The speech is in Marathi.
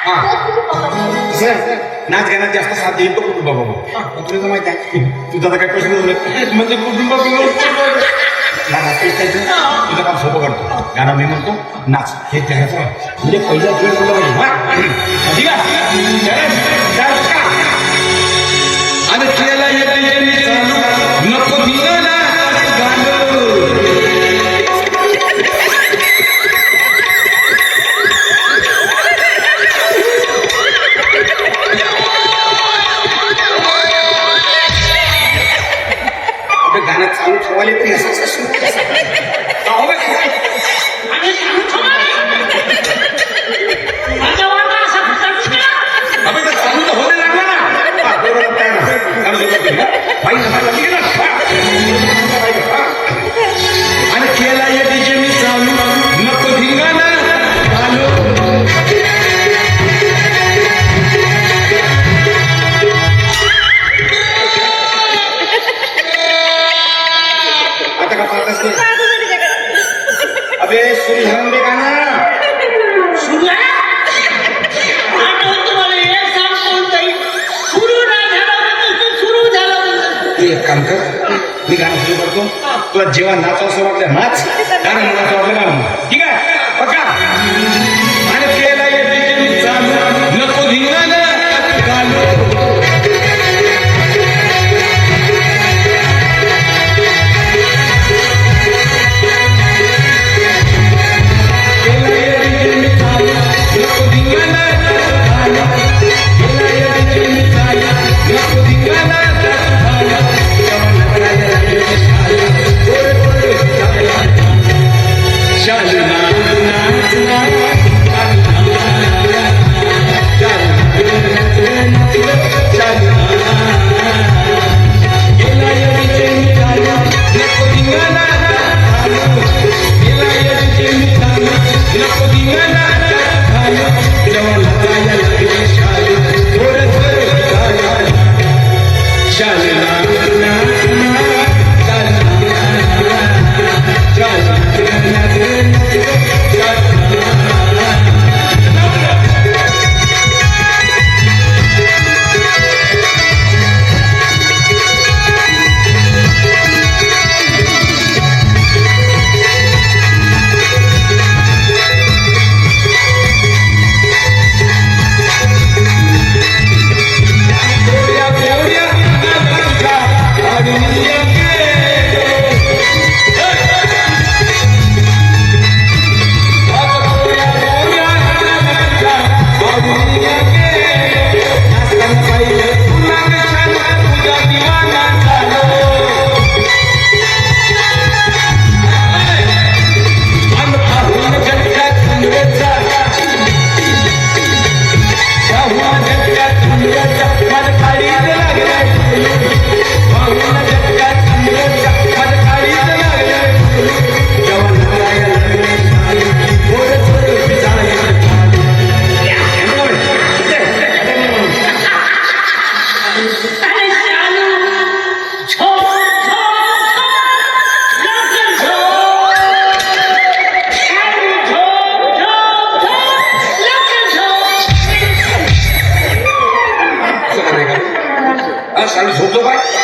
हा नाच गाण्यात जास्त साथ देईल तो कुटुंब बाबा तुला माहिती आहे तुझा तर काय प्रश्न म्हणजे कुटुंब तुझं काम सोपं करतो गाणं मी म्हणतो नाच हे त्याचं म्हणजे पहिला वेळ बोलला पाहिजे आणि केला नको धिंगाणा गाणं चालू ठेवायला पण चालू तर होणे लागला आणि केला ये डीजे मी चालू नको धिंगाणा आता का पाहत अबे सुरी हरण दे गाणं एक काम कर मी गाणं सुरू करतो तुला जेव्हा नाचावं असं वाटलं नाच गाणं म्हणायचं वाटलं गाणं ठीक आहे बघा आणि केला येते चालू नको धिंगाणा झोपलो काय